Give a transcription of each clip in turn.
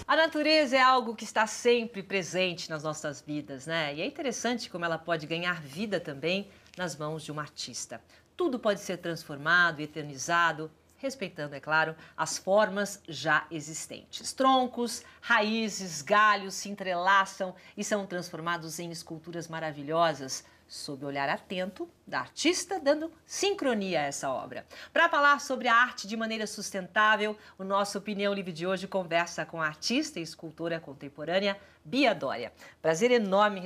A natureza é algo que está sempre presente nas nossas vidas, né? E é interessante como ela pode ganhar vida também nas mãos de um artista. Tudo pode ser transformado, eternizado, respeitando, é claro, as formas já existentes. Troncos, raízes, galhos se entrelaçam e são transformados em esculturas maravilhosas, sob o olhar atento da artista, dando sincronia a essa obra. Para falar sobre a arte de maneira sustentável, o nosso Opinião Livre de hoje conversa com a artista e escultora contemporânea Bia Doria. Prazer enorme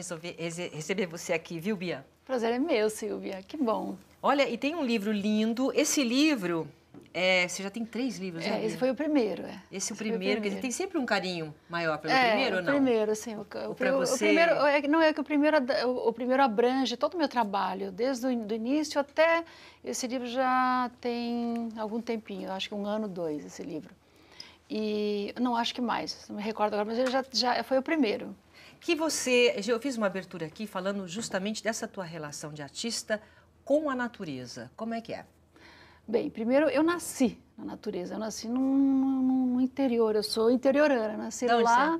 receber você aqui, viu, Bia? Prazer é meu, Silvia. Que bom. Olha, e tem um livro lindo. Esse livro, você já tem 3 livros, né, Bia? Esse foi o primeiro, Esse é o primeiro, quer dizer, tem sempre um carinho maior pelo primeiro ou não? O primeiro, sim. Ou para você... O primeiro, não é que o primeiro abrange todo o meu trabalho, desde o início até... Esse livro já tem algum tempinho, acho que 1 ano, 2, esse livro. E não acho que mais, não me recordo agora, mas ele já foi o primeiro. Eu fiz uma abertura aqui falando justamente dessa tua relação de artista com a natureza. Como é que é? Bem, primeiro eu nasci na natureza, eu nasci no interior, eu sou interiorana, nasci lá.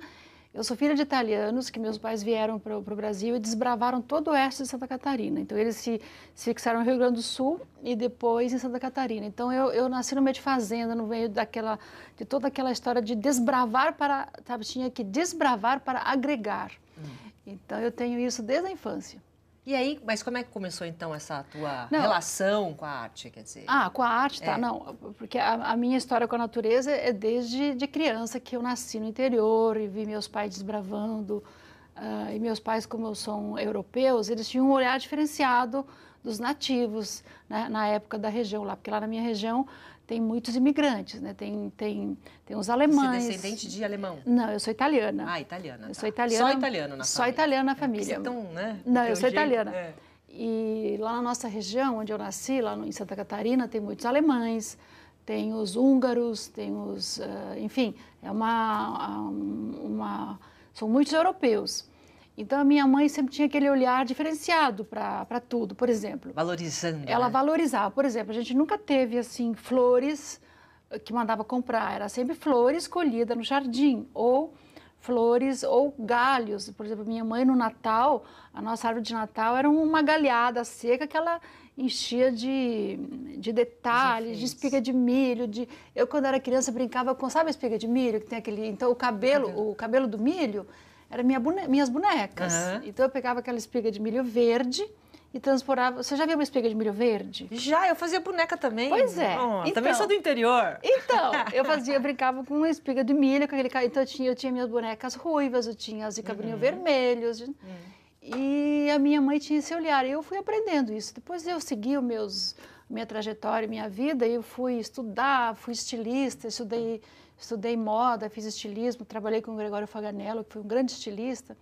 Eu sou filha de italianos, que meus pais vieram para o Brasil e desbravaram todo o oeste de Santa Catarina. Então eles se fixaram no Rio Grande do Sul e depois em Santa Catarina. Então eu nasci no meio de fazenda, no meio de toda aquela história de desbravar para, sabe, tinha que desbravar para agregar. Então eu tenho isso desde a infância. E aí, mas como é que começou então essa tua relação com a arte, quer dizer? Com a arte, tá, não, porque a minha história com a natureza é desde de criança, que eu nasci no interior e vi meus pais desbravando, e meus pais, como são europeus, eles tinham um olhar diferenciado dos nativos, né, na época da região lá, porque lá na minha região tem muitos imigrantes, né? Tem os alemães. Você é descendente de alemão? Não, eu sou italiana. Ah, italiana. Eu sou italiana. Só italiano na família? Só italiano na família. Então, né? Não, eu sou italiana. E lá na nossa região, onde eu nasci, lá em Santa Catarina, tem muitos alemães, tem os húngaros, tem os... enfim, são muitos europeus. Então, a minha mãe sempre tinha aquele olhar diferenciado para tudo, por exemplo. Valorizando, Ela valorizava. Por exemplo, a gente nunca teve, assim, flores que mandava comprar. Era sempre flores colhidas no jardim, ou flores ou galhos. Por exemplo, minha mãe, no Natal, a nossa árvore de Natal era uma galhada seca que ela enchia de detalhes, de espiga de milho. Eu, quando era criança, brincava com... Sabe a espiga de milho? Que tem aquele... Então, o cabelo do milho... eram minhas bonecas. Então eu pegava aquela espiga de milho verde e transportava... Você já viu uma espiga de milho verde? Já, eu fazia boneca também. Pois é. Então, também sou do interior. Então, eu brincava com uma espiga de milho, com aquele... Então eu tinha minhas bonecas ruivas, eu tinha as de cabrinho vermelhos. E a minha mãe tinha esse olhar. E eu fui aprendendo isso. Depois eu segui minha trajetória, minha vida, e eu fui estudar, fui estilista, estudei moda, fiz estilismo, trabalhei com o Gregório Faganello, que foi um grande estilista.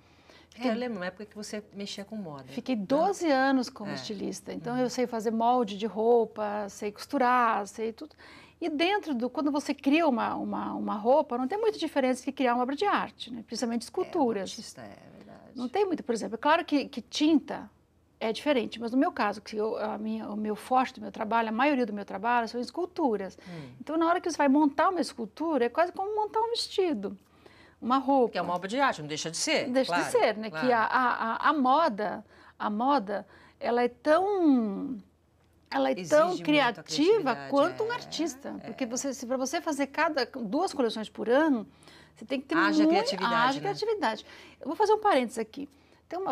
Eu lembro, uma época que você mexia com moda. Fiquei 12 anos como estilista, então eu sei fazer molde de roupa, sei costurar, sei tudo. E quando você cria uma roupa, não tem muita diferença que criar uma obra de arte, né? Principalmente esculturas. É verdade. Não tem muito, por exemplo, é claro que tinta é diferente, mas no meu caso, o meu forte do meu trabalho, a maioria do meu trabalho são esculturas. Então, na hora que você vai montar uma escultura, é quase como montar um vestido, uma roupa. Que é uma obra de arte, não deixa de ser. Deixa de ser, né? Claro. Que a moda, ela é tão criativa quanto um artista. Porque para você fazer 2 coleções por ano, você tem que ter criatividade. Eu vou fazer um parênteses aqui.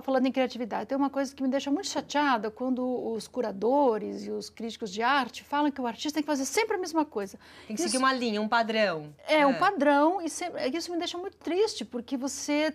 Falando em criatividade, tem uma coisa que me deixa muito chateada quando os curadores e os críticos de arte falam que o artista tem que fazer sempre a mesma coisa. Tem que seguir uma linha, um padrão. Um padrão, e isso me deixa muito triste, porque você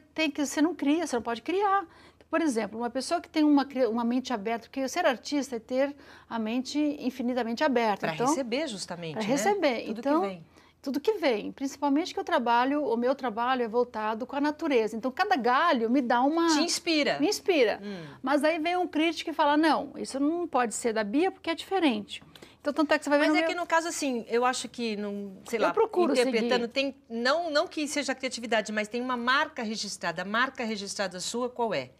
não cria, você não pode criar. Por exemplo, uma pessoa que tem uma mente aberta, porque ser artista é ter a mente infinitamente aberta. Para receber, justamente, Para receber. Tudo que vem. Tudo que vem, principalmente que o meu trabalho é voltado com a natureza. Então, cada galho me dá uma... Te inspira. Me inspira. Mas aí vem um crítico e fala, não, isso não pode ser da Bia porque é diferente. Então, tanto é que você vai ver... Mas que no caso, assim, eu acho que, interpretando, tem, não que seja criatividade, mas tem uma marca registrada. A marca registrada sua, qual é?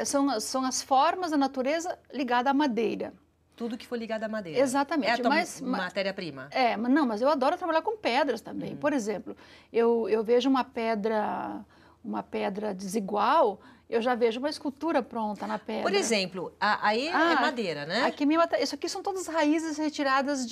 São as formas da natureza ligadas à madeira. tudo que for ligado à madeira. Exatamente. É a tua matéria-prima. Mas eu adoro trabalhar com pedras também. Por exemplo, eu vejo uma pedra desigual, eu já vejo uma escultura pronta na pedra. Por exemplo, aí é madeira, né? Isso aqui são todas raízes retiradas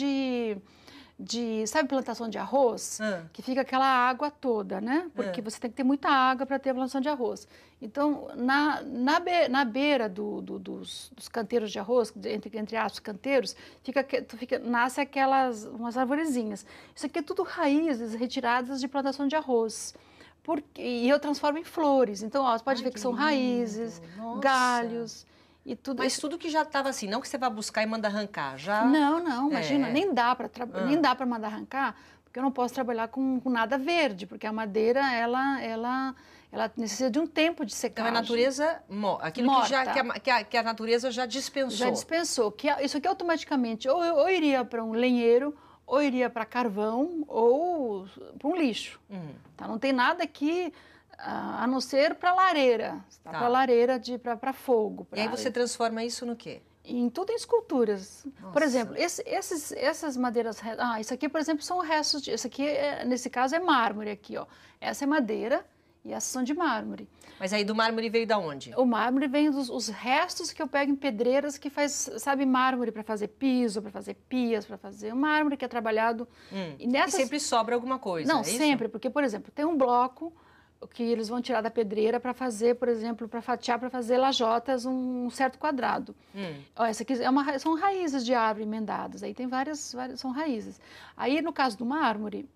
sabe, plantação de arroz? Que fica aquela água toda, né? Porque você tem que ter muita água para ter a plantação de arroz. Então, na beira dos canteiros de arroz, entre aspas, canteiros, nasce umas arvorezinhas. Isso aqui é tudo raízes retiradas de plantação de arroz. E eu transformo em flores. Então, você pode ver que são raízes, galhos... Mas tudo que já estava assim, não que você vá buscar e manda arrancar, já... Não, imagina, nem dá para mandar arrancar, porque eu não posso trabalhar com nada verde, porque a madeira, ela necessita de um tempo de secagem. Então, a natureza, aquilo que a natureza já dispensou. Já dispensou. Isso aqui automaticamente, ou eu iria para um lenheiro, ou iria para carvão, ou para um lixo. Tá? Não tem nada aqui... a não ser para lareira, para lareira, para fogo. E aí você transforma isso no quê? Tudo em esculturas. Nossa. Por exemplo, essas madeiras... isso aqui, por exemplo, são restos... Isso aqui, nesse caso, é mármore aqui, ó. Essa é madeira e essas são de mármore. Mas aí do mármore veio da onde? O mármore vem dos restos que eu pego em pedreiras que faz, sabe, mármore para fazer piso, para fazer pias, para fazer mármore que é trabalhado... E sempre sobra alguma coisa, Não, é isso? sempre, porque, por exemplo, tem um bloco que eles vão tirar da pedreira para fazer, por exemplo, para fatiar, para fazer lajotas, um certo quadrado. Ó, essa aqui são raízes de árvore emendadas, aí tem várias são raízes. Aí, no caso do mármore,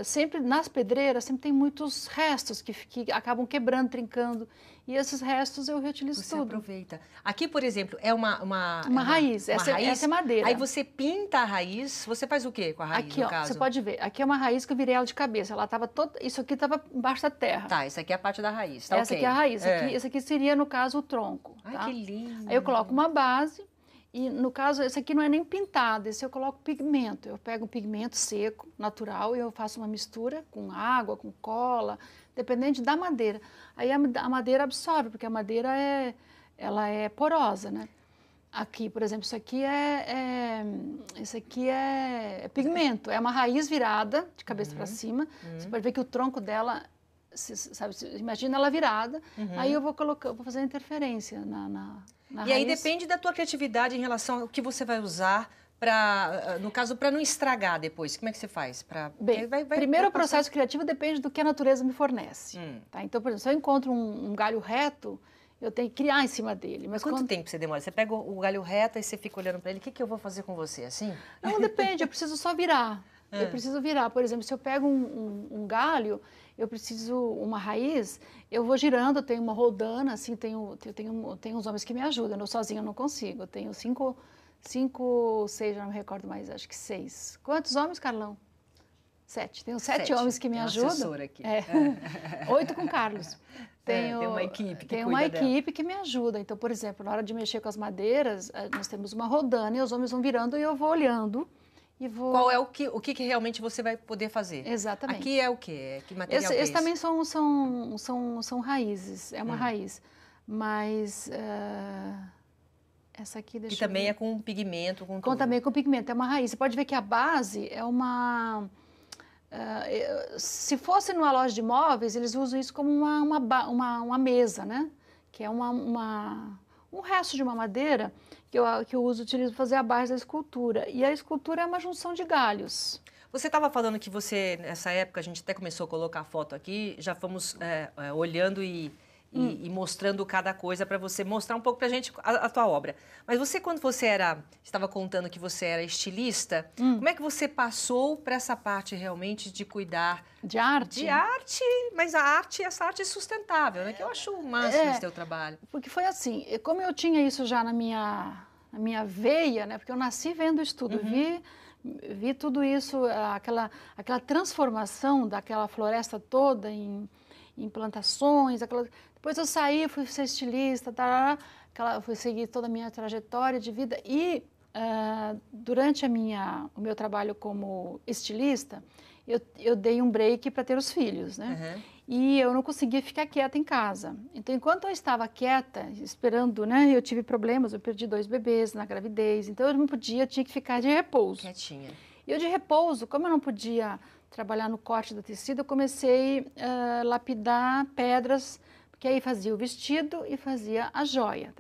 sempre nas pedreiras, sempre tem muitos restos que acabam quebrando, trincando, e esses restos eu reutilizo tudo. Você aproveita. Aqui, por exemplo, é uma raiz. Essa é madeira. Aí você pinta a raiz, você faz o quê com a raiz, aqui, no caso? Você pode ver, aqui é uma raiz que eu virei ela de cabeça, ela estava toda, isso aqui estava embaixo da terra. Tá, isso aqui é a parte da raiz, tá? Essa aqui é a raiz, esse aqui seria, no caso, o tronco. Ai, tá? que lindo! Aí eu coloco uma base, e no caso, esse aqui não é nem pintado, esse eu coloco pigmento. Eu pego um pigmento seco, natural, e eu faço uma mistura com água, com cola, dependente da madeira. Aí a madeira absorve, porque a madeira ela é porosa, né? Aqui, por exemplo, isso aqui é pigmento, é uma raiz virada, de cabeça para cima. Você pode ver que o tronco dela, sabe, imagina ela virada, aí eu vou fazer interferência na raiz. Aí depende da tua criatividade em relação ao que você vai usar no caso, para não estragar depois. Como é que você faz? Primeiro o processo criativo depende do que a natureza me fornece. Tá? Então, por exemplo, se eu encontro um galho reto, eu tenho que criar em cima dele. Mas quanto tempo você demora? Você pega o galho reto e você fica olhando para ele, o que eu vou fazer com você, assim? Não, depende, eu preciso só virar. Eu preciso virar. Por exemplo, se eu pego um galho, eu preciso uma raiz, eu vou girando, eu tenho uma roldana, assim, tenho uns homens que me ajudam, eu sozinha não consigo. Eu tenho cinco, 6, já não me recordo mais, acho que 6. Quantos homens, Carlão? 7. Tenho 7 homens que me ajudam. Assessora aqui. 8 com Carlos. Tem uma equipe que tem uma equipe que me ajuda. Então, por exemplo, na hora de mexer com as madeiras, nós temos uma roldana e os homens vão virando e eu vou olhando. Qual é o que realmente você vai poder fazer? Exatamente. Aqui é o quê? Que material esse também são raízes, é uma raiz. Mas essa aqui, deixa eu ver. E também é com pigmento, com tudo. Também com pigmento, é uma raiz. Você pode ver que a base é uma... se fosse numa loja de móveis, eles usam isso como uma mesa, né? Que é um resto de uma madeira que eu utilizo para fazer a base da escultura. E a escultura é uma junção de galhos. Você estava falando que você, nessa época, a gente até começou a colocar a foto aqui, já fomos olhando e mostrando cada coisa para você mostrar um pouco para a gente a tua obra. Mas você, quando você estava contando que você era estilista, como é que você passou para essa parte realmente de cuidar... De arte? De arte, mas essa arte é sustentável, né? Que eu acho o máximo esse teu trabalho. Porque foi assim, como eu tinha isso já na minha veia, né? Porque eu nasci vendo isso tudo, vi tudo isso, aquela transformação daquela floresta toda em plantações, depois eu saí, fui ser estilista, fui seguir toda a minha trajetória de vida e durante o meu trabalho como estilista, eu dei um break para ter os filhos, né? e eu não conseguia ficar quieta em casa. Então, enquanto eu estava quieta, esperando, né, eu tive problemas, eu perdi 2 bebês na gravidez, então eu não podia, eu tinha que ficar de repouso. Quietinha. E eu de repouso, como eu não podia trabalhar no corte do tecido, eu comecei a lapidar pedras, porque aí fazia o vestido e fazia a joia.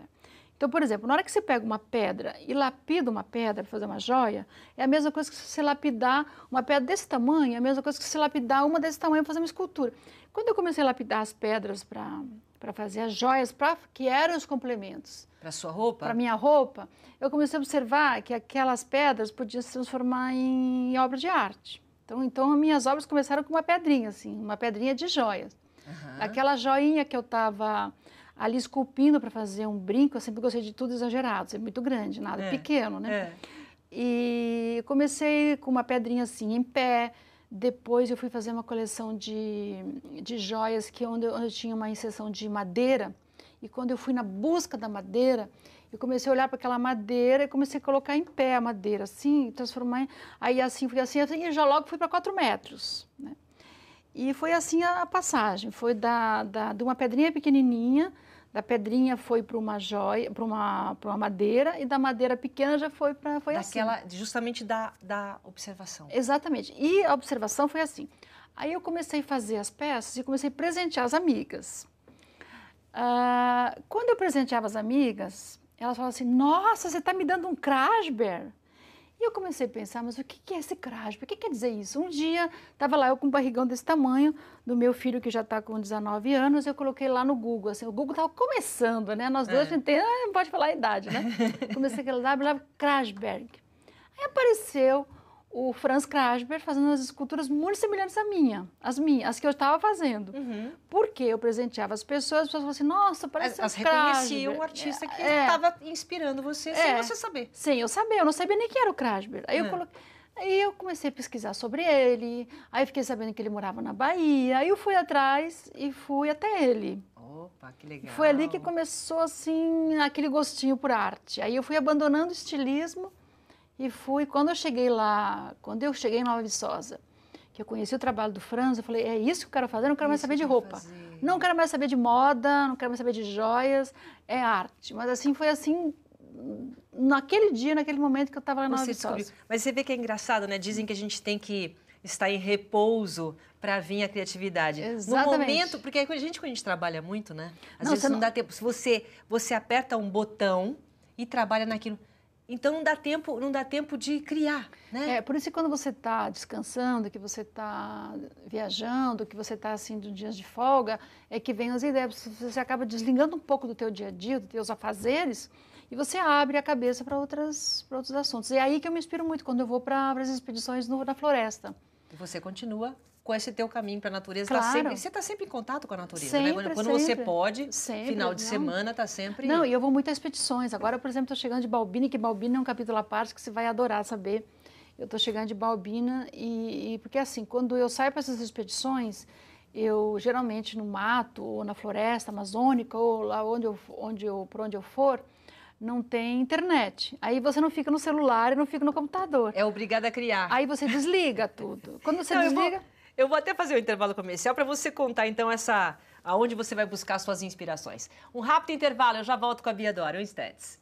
Então, por exemplo, na hora que você pega uma pedra e lapida uma pedra para fazer uma joia, é a mesma coisa que você lapidar uma pedra desse tamanho, é a mesma coisa que você lapidar uma desse tamanho para fazer uma escultura. Quando eu comecei a lapidar as pedras para fazer as joias, que eram os complementos para sua roupa? Para minha roupa, eu comecei a observar que aquelas pedras podiam se transformar em obra de arte. Então as minhas obras começaram com uma pedrinha, assim, uma pedrinha de joias. Aquela joinha que eu estava ali esculpindo para fazer um brinco, eu sempre gostei de tudo exagerado, sempre muito grande, nada pequeno, né? E comecei com uma pedrinha assim, em pé. Depois eu fui fazer uma coleção de joias onde eu tinha uma inserção de madeira. E quando eu fui na busca da madeira, eu comecei a olhar para aquela madeira e comecei a colocar em pé a madeira, assim, transformar aí assim, fui assim, e já logo fui para 4 metros, né? E foi assim a passagem, foi de uma pedrinha pequenininha, da pedrinha foi para uma joia, para uma madeira, e da madeira pequena já foi para... Daquela, assim. Justamente da observação. Exatamente. E a observação foi assim. Aí eu comecei a fazer as peças e comecei a presentear as amigas. Quando eu presenteava as amigas, elas falavam assim, nossa, você está me dando um Krasberg? E eu comecei a pensar, mas o que é esse Krasberg? O que quer dizer isso? Um dia, estava lá eu com um barrigão desse tamanho, do meu filho que já está com 19 anos, eu coloquei lá no Google, assim, o Google estava começando, né? Nós dois, não pode falar a idade, né? Comecei aquele lá, Krasberg. Aí apareceu o Franz Krasberg fazendo umas esculturas muito semelhantes à minha, as que eu estava fazendo. Porque eu presenteava as pessoas falavam assim, nossa, parece Elas um Krasberg. reconheciam o artista que estava inspirando você sem você saber. Sem eu saber, eu não sabia nem que era o Krasberg. Aí eu comecei a pesquisar sobre ele, aí fiquei sabendo que ele morava na Bahia, aí eu fui atrás e fui até ele. Opa, que legal. Foi ali que começou, assim, aquele gostinho por arte. Aí eu fui abandonando o estilismo e fui, quando eu cheguei em Nova Viçosa, que eu conheci o trabalho do Franz, eu falei, é isso que eu quero fazer, eu não quero mais saber de roupa. Não quero mais saber de moda, não quero mais saber de joias, é arte. Mas assim, foi assim, naquele dia, naquele momento que eu estava lá na Nova Viçosa. Mas você vê que é engraçado, né? Dizem que a gente tem que estar em repouso para vir a criatividade. Exatamente. No momento, porque quando a gente trabalha muito, né? Às vezes não dá tempo. Se você aperta um botão e trabalha naquilo, então não dá tempo de criar, né? Por isso que quando você está descansando, que você está viajando, que você está assim de dias de folga, é que vem as ideias. Você acaba desligando um pouco do teu dia a dia, dos teus afazeres, e você abre a cabeça para outros assuntos. E é aí que eu me inspiro muito quando eu vou para as expedições na floresta. E você continua com esse teu caminho para a natureza. Claro. Você está sempre em contato com a natureza, sempre, né? Quando você pode, final de semana está sempre... Não, e eu vou muito a expedições. Agora, por exemplo, estou chegando de Balbina, que Balbina é um capítulo à parte que você vai adorar saber. Eu estou chegando de Balbina porque assim, quando eu saio para essas expedições, eu geralmente no mato ou na floresta amazônica ou lá por onde eu for, não tem internet. Aí você não fica no celular e não fica no computador. É obrigada a criar. Aí você desliga tudo. Quando você desliga... Eu vou até fazer um intervalo comercial para você contar, então, aonde você vai buscar suas inspirações. Um rápido intervalo, eu já volto com a Bia Doria, um instantes.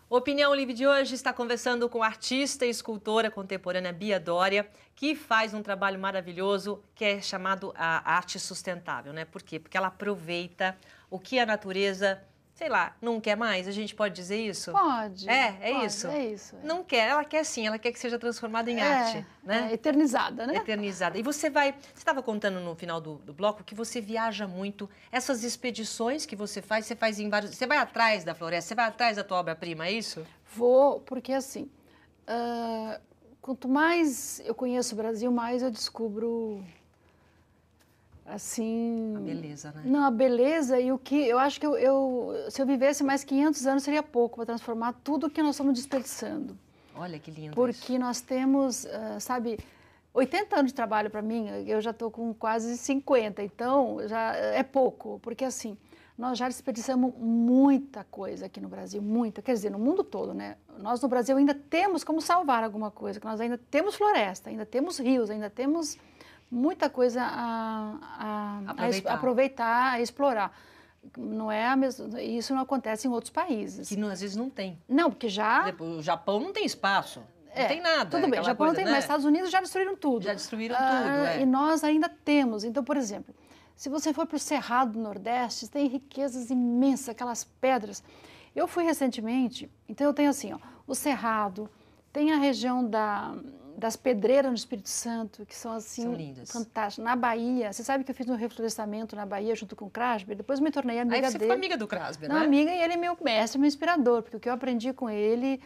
Opinião Livre de hoje está conversando com a artista e escultora contemporânea Bia Doria, que faz um trabalho maravilhoso que é chamado a arte sustentável, né? Por quê? Porque ela aproveita o que a natureza... sei lá, não quer mais? A gente pode dizer isso? Pode. Pode, isso? É isso. Não quer, ela quer sim, ela quer que seja transformada em arte, né? Eternizada, né? Eternizada. E você estava contando no final do bloco que você viaja muito, essas expedições que você faz em vários... Você vai atrás da floresta, você vai atrás da tua obra-prima, é isso? Vou, porque assim, quanto mais eu conheço o Brasil, mais eu descubro... assim... A beleza, né? Não, a beleza e o que... Eu acho que se eu vivesse mais 500 anos, seria pouco para transformar tudo que nós estamos desperdiçando. Olha que lindo porque isso. Nós temos, 80 anos de trabalho para mim, eu já estou com quase 50, então já é pouco. Porque assim, nós já desperdiçamos muita coisa aqui no Brasil, muita, quer dizer, no mundo todo, né? Nós no Brasil ainda temos como salvar alguma coisa, que nós ainda temos floresta, ainda temos rios, ainda temos muita coisa a aproveitar, a explorar. Não é a mesma, isso não acontece em outros países. Que às vezes não tem. Não, porque já... Por exemplo, o Japão não tem espaço, não tem nada. Tudo bem, o Japão não tem, mas Estados Unidos já destruíram tudo. Já destruíram tudo, E nós ainda temos. Então, por exemplo, se você for para o Cerrado do Nordeste, tem riquezas imensas, aquelas pedras. Eu fui recentemente, então eu tenho assim, ó, o Cerrado, tem a região das Pedreiras no Espírito Santo, que são assim, fantásticas. Na Bahia, você sabe que eu fiz um reflorestamento na Bahia junto com o Krasber, depois me tornei amiga dele. Aí você ficou amiga do Krasber, né? Não, amiga, e ele é meu mestre, meu inspirador, porque o que eu aprendi com ele...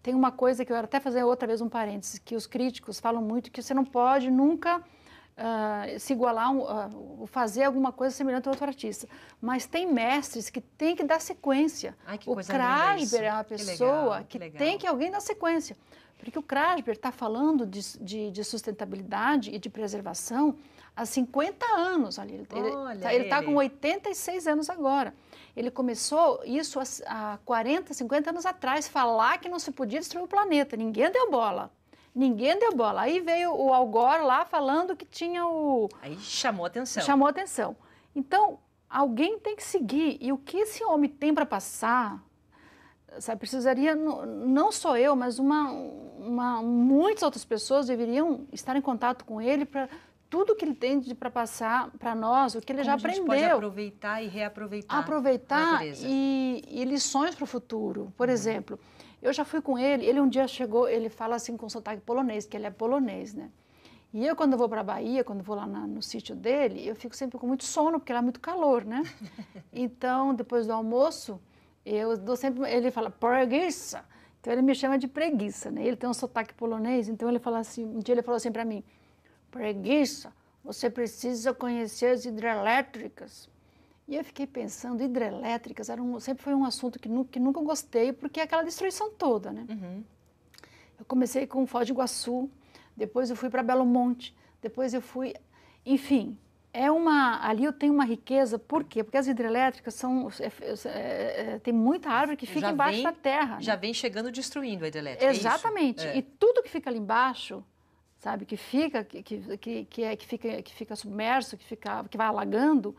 tem uma coisa que eu quero até fazer outra vez um parênteses, que os críticos falam muito que você não pode nunca se igualar, fazer alguma coisa semelhante a outro artista. Mas tem mestres que têm que dar sequência. Ai, que o Krasber é uma pessoa que tem que alguém dar sequência. Porque o Krasber está falando de sustentabilidade e de preservação há 50 anos ali. Ele está com 86 anos agora. Ele começou isso há 40, 50 anos atrás, falar que não se podia destruir o planeta. Ninguém deu bola. Ninguém deu bola. Aí veio o Al Gore lá falando que tinha o... Aí chamou atenção. Chamou atenção. Então, alguém tem que seguir. E o que esse homem tem para passar, sabe, precisaria, não só eu, mas muitas outras pessoas deveriam estar em contato com ele para tudo que ele tem para passar para nós, o que ele já aprendeu. A gente pode aproveitar e reaproveitar. Aproveitar e lições para o futuro. Por exemplo, eu já fui com ele um dia chegou, ele fala assim com sotaque polonês, que ele é polonês, né? E eu, quando eu vou para a Bahia, quando eu vou lá no sítio dele, eu fico sempre com muito sono, porque lá é muito calor, né? Então, depois do almoço, eu dou sempre... Ele fala, preguiça. Então, ele me chama de preguiça, né? Ele tem um sotaque polonês, então ele fala assim... Um dia ele falou assim para mim, preguiça, você precisa conhecer as hidrelétricas. E eu fiquei pensando, hidrelétricas sempre foi um assunto que nunca gostei, porque é aquela destruição toda, né? Uhum. Eu comecei com Foz do Iguaçu, depois eu fui para Belo Monte, depois eu fui... Enfim, ali eu tenho uma riqueza, por quê? Porque as hidrelétricas tem muita árvore que fica embaixo da terra. Já vem chegando destruindo a hidrelétrica. Exatamente. E tudo que fica ali embaixo, sabe, que fica submerso, que vai alagando,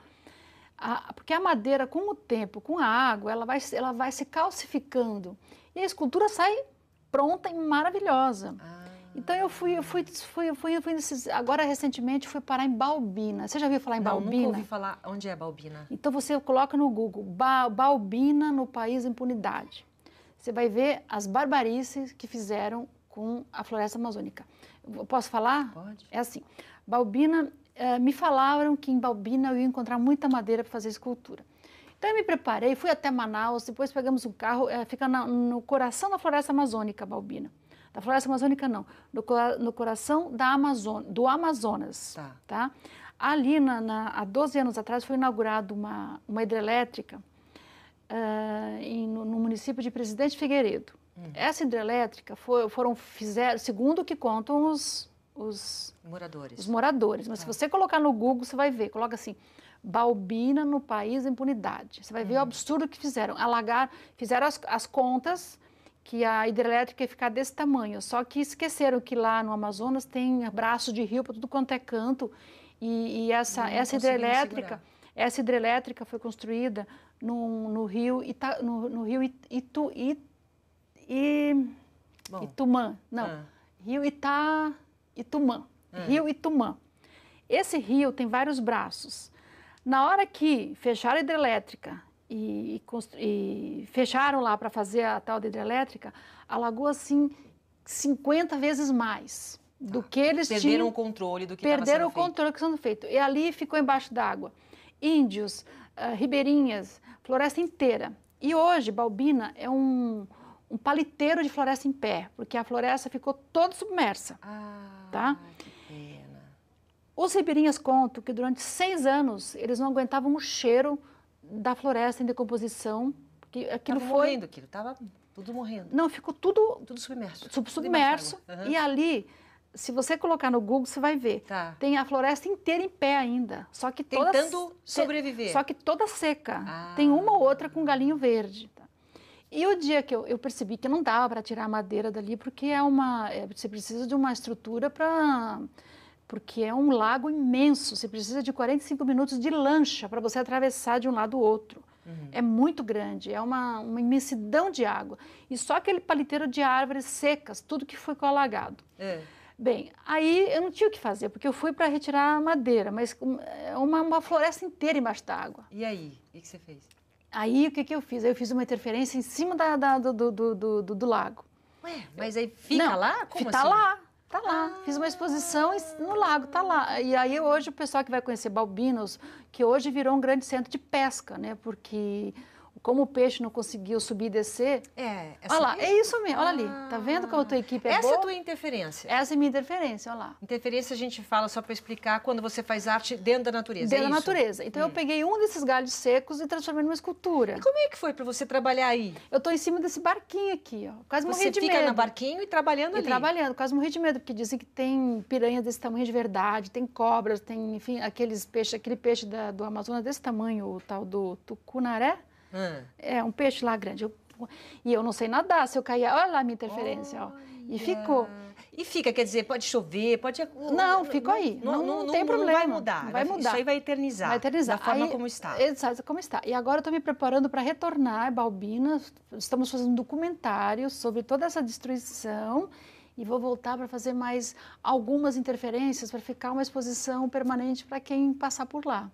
porque a madeira, com o tempo, com a água, ela vai se calcificando. E a escultura sai pronta e maravilhosa. Então eu fui agora recentemente fui parar em Balbina. Você já ouviu falar em Balbina? Nunca ouvi falar. Onde é Balbina? Então você coloca no Google, Balbina no país impunidade. Você vai ver as barbarices que fizeram com a floresta amazônica. Eu posso falar? Pode. É assim, Balbina, me falaram que em Balbina eu ia encontrar muita madeira para fazer escultura. Então eu me preparei, fui até Manaus, depois pegamos um carro, fica no coração da floresta amazônica, Balbina. Da floresta amazônica não, no coração do Amazonas. Tá? Ali, há 12 anos atrás, foi inaugurada uma hidrelétrica no município de Presidente Figueiredo. Essa hidrelétrica fizeram, segundo o que contam os moradores. Mas se você colocar no Google, você vai ver, coloca assim, Balbina no país impunidade. Você vai ver o absurdo que fizeram. Fizeram as contas que a hidrelétrica ia ficar desse tamanho, só que esqueceram que lá no Amazonas tem braço de rio para tudo quanto é canto, e essa hidrelétrica foi construída no rio Itumã, rio Itumã. Esse rio tem vários braços. Na hora que fecharam a hidrelétrica e fecharam lá para fazer a tal da hidrelétrica, alagou assim 50 vezes mais do que eles tinham. Perderam o controle do que estava sendo feito. Perderam o controle do que estava sendo feito. E ali ficou embaixo d'água. Índios, ribeirinhas, floresta inteira. E hoje, Balbina é um paliteiro de floresta em pé, porque a floresta ficou toda submersa. Tá? Que pena. Os ribeirinhas contam que durante 6 anos eles não aguentavam o cheiro da floresta em decomposição, porque aquilo morrendo, aquilo estava tudo morrendo. Não, ficou tudo submerso. Submerso. E ali Se você colocar no Google, você vai ver. Tá. Tem a floresta inteira em pé ainda, só que tentando sobreviver. Só que toda seca. Tem uma ou outra com galinho verde. Tá? E o dia que eu percebi que não dava para tirar a madeira dali, porque você precisa de uma estrutura porque é um lago imenso, você precisa de 45 minutos de lancha para você atravessar de um lado ao outro. É muito grande, é uma imensidão de água. E só aquele paliteiro de árvores secas, tudo que foi alagado. Bem, aí eu não tinha o que fazer, porque eu fui para retirar a madeira, mas uma floresta inteira embaixo da água. E aí, o que você fez? Aí, o que eu fiz? Eu fiz uma interferência em cima do lago. Ué, mas aí fica lá? Como tá assim? lá, tá lá. Fiz uma exposição no lago, tá lá. E aí, hoje, o pessoal que vai conhecer Balbinos, que hoje virou um grande centro de pesca, né? Porque... como o peixe não conseguiu subir e descer... olha lá, é isso mesmo, olha ali. Tá vendo como a tua equipe é boa? Essa é a tua interferência? Essa é a minha interferência, olha lá. Interferência a gente fala, só para explicar, quando você faz arte dentro da natureza, Dentro da natureza. Então, eu peguei um desses galhos secos e transformei numa escultura. E como é que foi para você trabalhar aí? Eu tô em cima desse barquinho aqui, ó. Quase morri de medo. Você fica no barquinho e trabalhando ali? Trabalhando, quase morri de medo, porque dizem que tem piranha desse tamanho de verdade, tem cobras, tem, enfim, aquele peixe do Amazonas desse tamanho, o tal do tucunaré. É um peixe lá grande. E eu não sei nadar, se eu cair... Olha lá a minha interferência, ó. E ficou. E fica, quer dizer, pode chover, pode... Não, ficou aí. Não tem problema. Não vai mudar. Não vai mudar. Isso aí vai eternizar. Vai eternizar. Da forma como está. Exato, como está. E agora eu estou me preparando para retornar a Balbina. Estamos fazendo um documentário sobre toda essa destruição. E vou voltar para fazer mais algumas interferências, para ficar uma exposição permanente para quem passar por lá.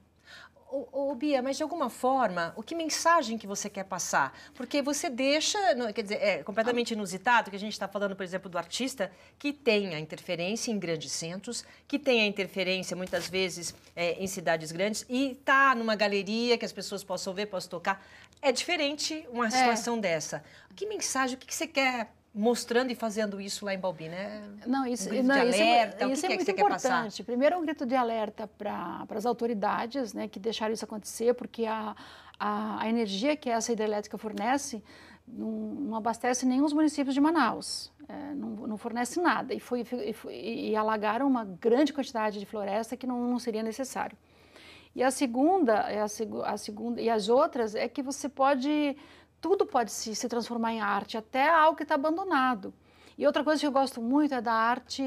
Bia, mas de alguma forma, que mensagem que você quer passar? Porque você deixa, quer dizer, é completamente inusitado que a gente está falando, por exemplo, do artista que tem a interferência em grandes centros, que tem a interferência, muitas vezes, em cidades grandes, e está numa galeria que as pessoas possam ver, possam tocar. É diferente uma situação dessa. Que mensagem, o que você quer mostrando e fazendo isso lá em Balbina? Não, isso, um grito de alerta, isso é muito importante. Primeiro, um grito de alerta para as autoridades, né, que deixaram isso acontecer, porque a energia que essa hidrelétrica fornece não abastece nem os municípios de Manaus, não fornece nada. E alagaram uma grande quantidade de floresta que não seria necessário. E a segunda, e as outras, é que você pode... Tudo pode se transformar em arte, até algo que está abandonado. E outra coisa que eu gosto muito é da arte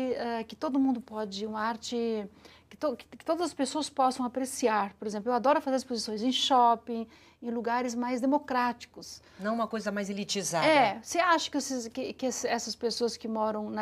que todo mundo pode, uma arte que todas as pessoas possam apreciar. Por exemplo, eu adoro fazer exposições em shopping, em lugares mais democráticos. Não uma coisa mais elitizada. Você acha que essas pessoas que moram,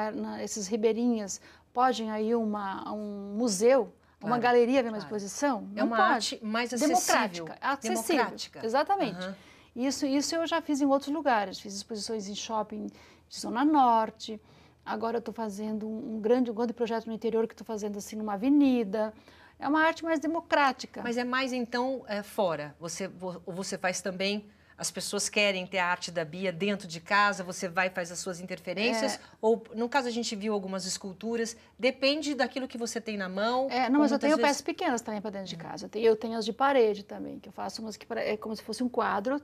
esses ribeirinhas, podem aí um museu, uma galeria ver uma exposição? Não uma arte mais acessível. Democrática. Exatamente. Isso eu já fiz em outros lugares. Fiz exposições em shopping de Zona Norte. Agora eu estou fazendo um grande projeto no interior que estou fazendo assim numa avenida. É uma arte mais democrática. Mas é mais então fora. Você faz também... As pessoas querem ter a arte da Bia dentro de casa, você vai e faz as suas interferências, ou no caso a gente viu algumas esculturas, depende daquilo que você tem na mão. Não, mas eu tenho peças pequenas também para dentro de casa. Eu tenho as de parede também, que eu faço umas que é como se fosse um quadro.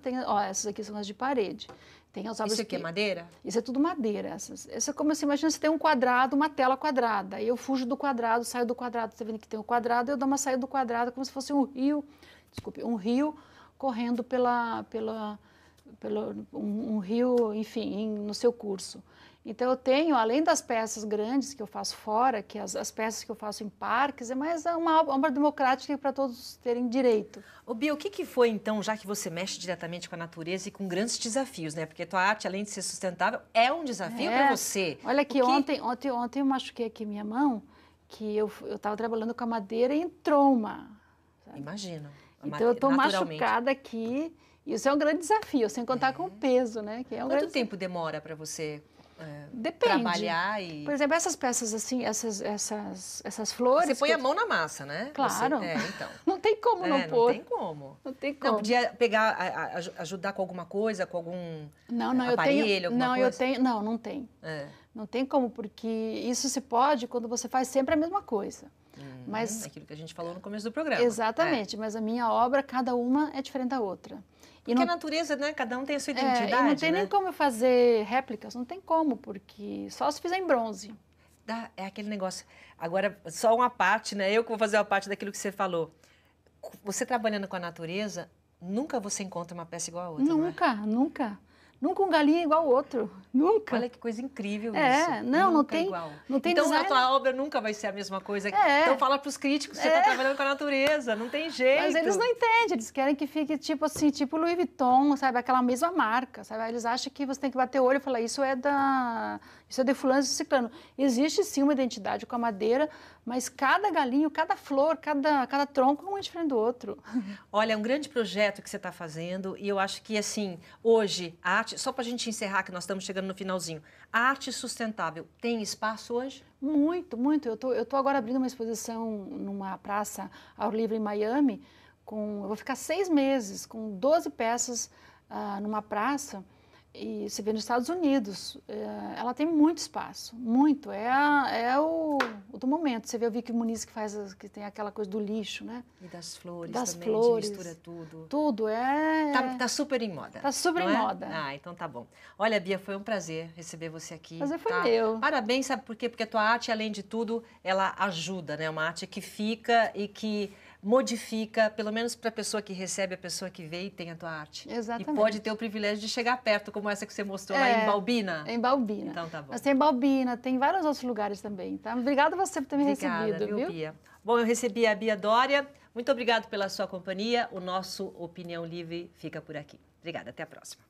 Essas aqui são as de parede. Tem as obras Isso aqui é madeira? Isso é tudo madeira. Essa é como você imagina, você tem um quadrado, uma tela quadrada. Aí eu fujo do quadrado, saio do quadrado. Você vendo que tem um quadrado, eu dou uma saída do quadrado, como se fosse um rio correndo um rio, enfim, no seu curso. Então, eu tenho, além das peças grandes que eu faço fora, que as peças que eu faço em parques, é mais uma obra democrática para todos terem direito. Bia, o que foi, então, já que você mexe diretamente com a natureza e com grandes desafios, né? Porque a tua arte, além de ser sustentável, é um desafio para você. Olha aqui, ontem eu machuquei aqui minha mão, que eu estava trabalhando com a madeira e entrou uma... Imagino. Então, eu estou machucada aqui. Isso é um grande desafio, sem contar com o peso, né? Que é Quanto tempo demora para você Depende. Trabalhar e... Por exemplo, essas peças assim, essas flores... Você põe a mão na massa, né? Claro. Então. Não tem como não pôr. Não tem como. Não tem como. Não, podia pegar, ajudar com alguma coisa, com algum aparelho, alguma coisa? Não tem. Não tem como, porque isso se pode quando você faz sempre a mesma coisa. Mas aquilo que a gente falou no começo do programa. Exatamente, mas a minha obra, cada uma é diferente da outra. Porque a natureza, né? Cada um tem a sua identidade, e não tem nem como eu fazer réplicas, não tem como, porque só se fizer em bronze. é aquele negócio. Agora, só uma parte, né? Eu que vou fazer uma parte daquilo que você falou. Você trabalhando com a natureza, nunca você encontra uma peça igual a outra, Nunca, não é? nunca. Nunca um galinho igual ao outro. Nunca. Olha que coisa incrível isso. Não tem igual. Então, design... a tua obra nunca vai ser a mesma coisa. Então, fala para os críticos, você está trabalhando com a natureza, não tem jeito. Mas eles não entendem, eles querem que fique tipo assim, tipo Louis Vuitton, sabe? Aquela mesma marca, sabe? Eles acham que você tem que bater o olho e falar, isso é de fulano e ciclano. Existe sim uma identidade com a madeira, mas cada galinho, cada flor, cada tronco um é diferente do outro. Olha, é um grande projeto que você está fazendo e eu acho que, assim, hoje, a arte, só para a gente encerrar, que nós estamos chegando no finalzinho, a arte sustentável tem espaço hoje? Muito, muito. Eu tô agora abrindo uma exposição numa praça ao ar livre em Miami, eu vou ficar 6 meses com 12 peças numa praça. E você vê nos Estados Unidos, ela tem muito espaço, muito. É o do momento. Você vê o Vicky Muniz que tem aquela coisa do lixo, né? E das flores das também, flores, de mistura tudo. Tudo, Tá super em moda. Tá super em moda. Ah, então tá bom. Olha, Bia, foi um prazer receber você aqui. Prazer foi meu. Parabéns, sabe por quê? Porque a tua arte, além de tudo, ela ajuda, né? Uma arte que fica e que modifica, pelo menos para a pessoa que recebe, a pessoa que vê e tem a tua arte. Exatamente. E pode ter o privilégio de chegar perto, como essa que você mostrou lá em Balbina. Em Balbina. Então tá bom. Mas tem Balbina, tem vários outros lugares também, tá? Obrigada você por ter me recebido, viu? Bia? Bom, eu recebi a Bia Doria. Muito obrigado pela sua companhia. O nosso Opinião Livre fica por aqui. Obrigada, até a próxima.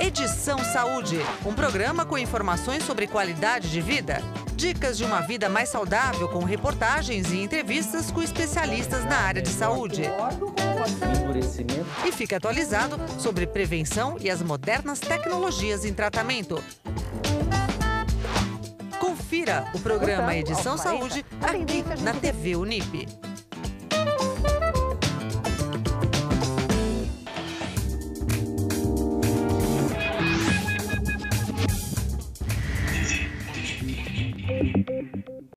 Edição Saúde, um programa com informações sobre qualidade de vida. Dicas de uma vida mais saudável com reportagens e entrevistas com especialistas na área de saúde. E fique atualizado sobre prevenção e as modernas tecnologias em tratamento. Confira o programa Edição Saúde aqui na TV Unip.